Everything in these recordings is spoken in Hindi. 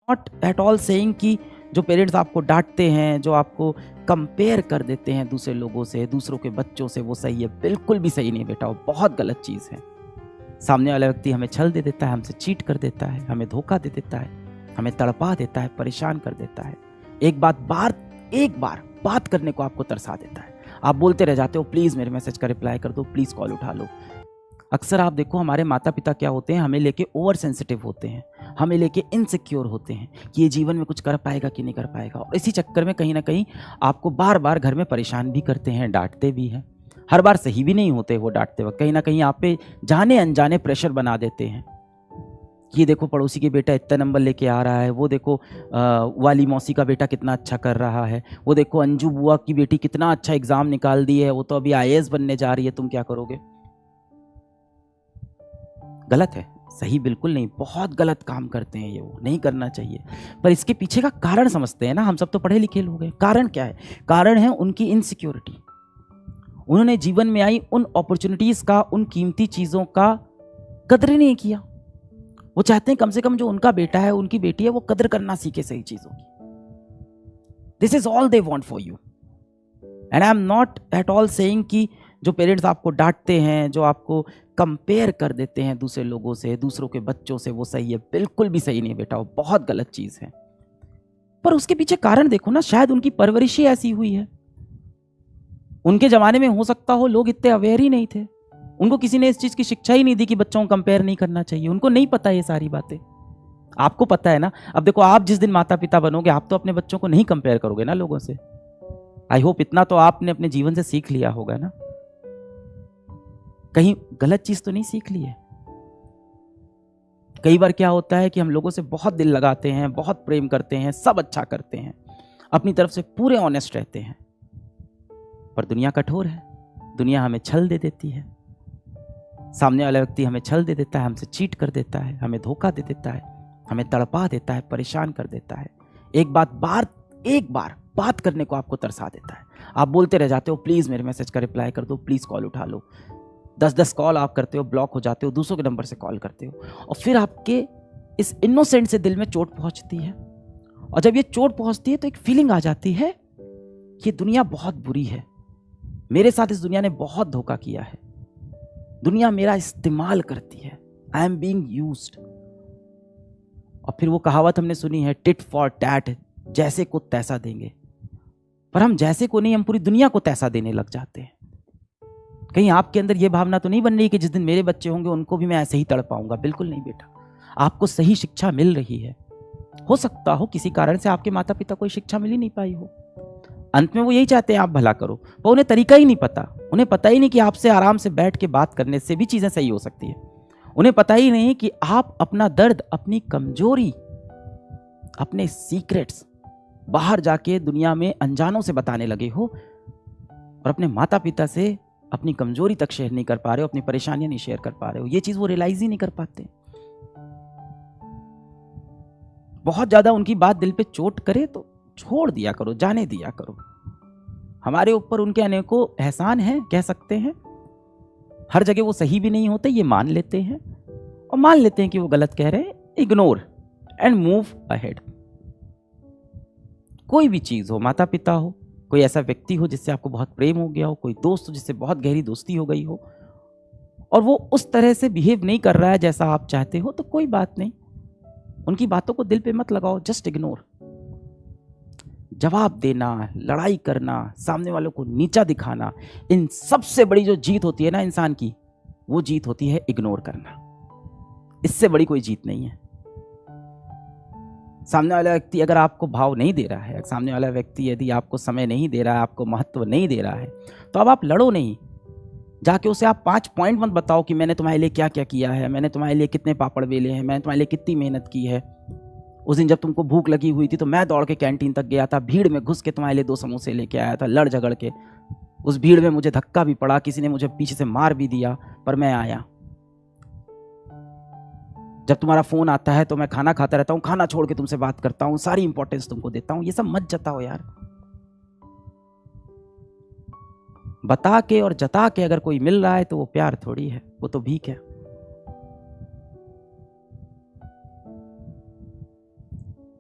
नॉट एट ऑल सेइंग कि जो पेरेंट्स आपको डांटते हैं, जो आपको कंपेयर कर देते हैं दूसरे लोगों से, दूसरों के बच्चों से, वो सही है। बिल्कुल भी सही नहीं बेटा, वो बहुत गलत चीज़ है। सामने वाला व्यक्ति हमें छल दे देता है, हमसे चीट कर देता है, हमें धोखा दे देता है, हमें तड़पा देता है, परेशान कर देता है। एक बार बात करने को आपको तरसा देता है। आप बोलते रह जाते हो, प्लीज़ मेरे मैसेज का रिप्लाई कर दो, प्लीज़ कॉल उठा लो। अक्सर आप देखो हमारे माता पिता क्या होते हैं, हमें लेके ओवर सेंसिटिव होते हैं, हमें लेके इनसिक्योर होते हैं कि ये जीवन में कुछ कर पाएगा कि नहीं कर पाएगा। और इसी चक्कर में कहीं ना कहीं आपको बार बार घर में परेशान भी करते हैं, डांटते भी हैं। हर बार सही भी नहीं होते वो डांटते वक्त, कहीं ना कहीं आप पे जाने अनजाने प्रेशर बना देते हैं। ये देखो पड़ोसी के बेटा इतना नंबर लेके आ रहा है, वो देखो वाली मौसी का बेटा कितना अच्छा कर रहा है, वो देखो अंजू बुआ की बेटी कितना अच्छा एग्जाम निकाल दी है, वो तो अभी आईएएस बनने जा रही है, तुम क्या करोगे। गलत है, सही बिल्कुल नहीं, बहुत गलत काम करते हैं ये, वो नहीं करना चाहिए। पर इसके पीछे का कारण समझते हैं ना, हम सब तो पढ़े लिखे लोग हैं। कारण क्या है? कारण है उनकी इनसिक्योरिटी। उन्होंने जीवन में आई उन अपॉर्चुनिटीज का, उन कीमती चीजों का कदर ही नहीं किया। वो चाहते हैं कम से कम जो उनका बेटा है, उनकी बेटी है, वो कदर करना सीखे सही चीजों की। This is all they want for you. And I am not at all saying कि जो पेरेंट्स आपको डांटते हैं, जो आपको कंपेयर कर देते हैं दूसरे लोगों से, दूसरों के बच्चों से, वो सही है। बिल्कुल भी सही नहीं बेटा, वो बहुत गलत चीज है। पर उसके पीछे कारण देखो ना, शायद उनकी परवरिश ही ऐसी हुई है। उनके जमाने में हो सकता हो लोग इतने अवेयर ही नहीं थे, उनको किसी ने इस चीज की शिक्षा ही नहीं दी कि बच्चों को कंपेयर नहीं करना चाहिए। उनको नहीं पता ये सारी बातें, आपको पता है ना। अब देखो, आप जिस दिन माता पिता बनोगे, आप तो अपने बच्चों को नहीं कंपेयर करोगे ना लोगों से। आई होप इतना तो आपने अपने जीवन से सीख लिया होगा ना, कहीं गलत चीज तो नहीं सीख ली है। कई बार क्या होता है कि हम लोगों से बहुत दिल लगाते हैं, बहुत प्रेम करते हैं, सब अच्छा करते हैं, अपनी तरफ से पूरे ऑनेस्ट रहते हैं, पर दुनिया कठोर है। दुनिया हमें छल दे देती है, सामने वाला व्यक्ति हमें छल दे देता है, हमसे चीट कर देता है, हमें धोखा दे देता है, हमें तड़पा देता है, परेशान कर देता है। एक बार बात करने को आपको तरसा देता है। आप बोलते रह जाते हो, प्लीज मेरे मैसेज का रिप्लाई कर दो, प्लीज कॉल उठा लो। 10-10 कॉल आप करते हो, ब्लॉक हो जाते हो, दूसरों के नंबर से कॉल करते हो, और फिर आपके इस इनोसेंट से दिल में चोट पहुंचती है। और जब ये चोट पहुंचती है तो एक फीलिंग आ जाती है कि दुनिया बहुत बुरी है, मेरे साथ इस दुनिया ने बहुत धोखा किया है, दुनिया मेरा इस्तेमाल करती है, आई एम बीइंग यूज्ड। और फिर वो कहावत हमने सुनी है, टिट फॉर टैट, जैसे को तैसा देंगे। पर हम जैसे को नहीं, हम पूरी दुनिया को तैसा देने लग जाते हैं। कहीं आपके अंदर ये भावना तो नहीं बन रही कि जिस दिन मेरे बच्चे होंगे उनको भी मैं ऐसे ही तड़पाऊंगा। बिल्कुल नहीं बेटा, आपको सही शिक्षा मिल रही है। हो सकता हो किसी कारण से आपके माता पिता को शिक्षा मिल ही नहीं पाई हो, अंत में वो यही चाहते हैं आप भला करो, पर उन्हें तरीका ही नहीं पता। उन्हें पता ही नहीं कि आपसे आराम से बैठ के बात करने से भी चीजें सही हो सकती है। उन्हें पता ही नहीं कि आप अपना दर्द, अपनी कमजोरी, अपने सीक्रेट्स बाहर जाके दुनिया में अनजानों से बताने लगे हो, और अपने माता पिता से अपनी कमजोरी तक शेयर नहीं कर पा रहे हो, अपनी परेशानियां नहीं शेयर कर पा रहे हो। ये चीज वो रियलाइज ही नहीं कर पाते। बहुत ज्यादा उनकी बात दिल पे चोट करे तो छोड़ दिया करो, जाने दिया करो। हमारे ऊपर उनके अनेकों एहसान हैं, कह सकते हैं। हर जगह वो सही भी नहीं होते, ये मान लेते हैं, और मान लेते हैं कि वो गलत कह रहे हैं। Ignore and move ahead. कोई भी चीज हो, माता पिता हो, कोई ऐसा व्यक्ति हो जिससे आपको बहुत प्रेम हो गया हो, कोई दोस्त हो जिससे बहुत गहरी दोस्ती हो गई हो, और वो उस तरह से बिहेव नहीं कर रहा है जैसा आप चाहते हो, तो कोई बात नहीं, उनकी बातों को दिल पे मत लगाओ, जस्ट इग्नोर। जवाब देना, लड़ाई करना, सामने वालों को नीचा दिखाना, इन सबसे बड़ी जो जीत होती है ना इंसान की, वो जीत होती है इग्नोर करना। इससे बड़ी कोई जीत नहीं है। सामने वाला व्यक्ति अगर आपको भाव नहीं दे रहा है, सामने वाला व्यक्ति यदि आपको समय नहीं दे रहा है, आपको महत्व नहीं दे रहा है, तो अब आप लड़ो नहीं। जाके उसे आप 5 पॉइंट मत बताओ कि मैंने तुम्हारे लिए क्या क्या किया है, मैंने तुम्हारे लिए कितने पापड़ बेले हैं, मैंने तुम्हारे लिए कितनी मेहनत की है। उस दिन जब तुमको भूख लगी हुई थी तो मैं दौड़ के कैंटीन तक गया था, भीड़ में घुस के तुम्हारे लिए 2 समोसे लेके आया था, लड़ झगड़ के। उस भीड़ में मुझे धक्का भी पड़ा, किसी ने मुझे पीछे से मार भी दिया, पर मैं आया। जब तुम्हारा फोन आता है तो मैं खाना खाता रहता हूँ, खाना छोड़ के तुमसे बात करता हूँ, सारी इंपॉर्टेंस तुमको देता हूँ। ये सब मत जताओ यार। बता के और जता के अगर कोई मिल रहा है तो वो प्यार थोड़ी है, वो तो भीख है।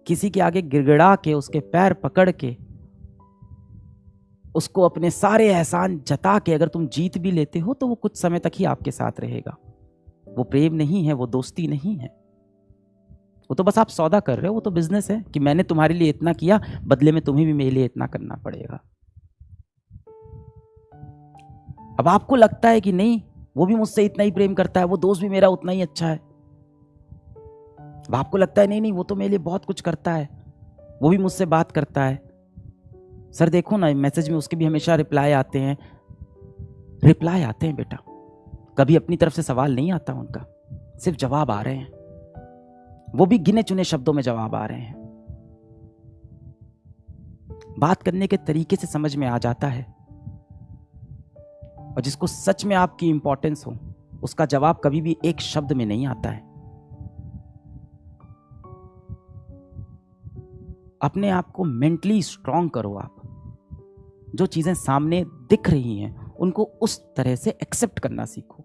किसी के आगे गिड़गिड़ा के उसके पैर पकड़ के उसको अपने सारे एहसान जता के अगर तुम जीत भी लेते हो तो वो कुछ समय तक ही आपके साथ रहेगा। वो प्रेम नहीं है, वो दोस्ती नहीं है, वो तो बस आप सौदा कर रहे हो, वो तो बिजनेस है कि मैंने तुम्हारे लिए इतना किया, बदले में तुम्हें भी मेरे लिए इतना करना पड़ेगा। अब आपको लगता है कि नहीं, वो भी मुझसे इतना ही प्रेम करता है, वो दोस्त भी मेरा उतना ही अच्छा है। अब आपको लगता है नहीं नहीं, वो तो मेरे लिए बहुत कुछ करता है, वो भी मुझसे बात करता है। सर देखो ना, मैसेज में उसके भी हमेशा रिप्लाई आते हैं बेटा, कभी अपनी तरफ से सवाल नहीं आता उनका, सिर्फ जवाब आ रहे हैं, वो भी गिने चुने शब्दों में जवाब आ रहे हैं। बात करने के तरीके से समझ में आ जाता है, और जिसको सच में आपकी इंपॉर्टेंस हो उसका जवाब कभी भी एक शब्द में नहीं आता है। अपने आप को मेंटली स्ट्रांग करो। आप जो चीजें सामने दिख रही हैं उनको उस तरह से एक्सेप्ट करना सीखो।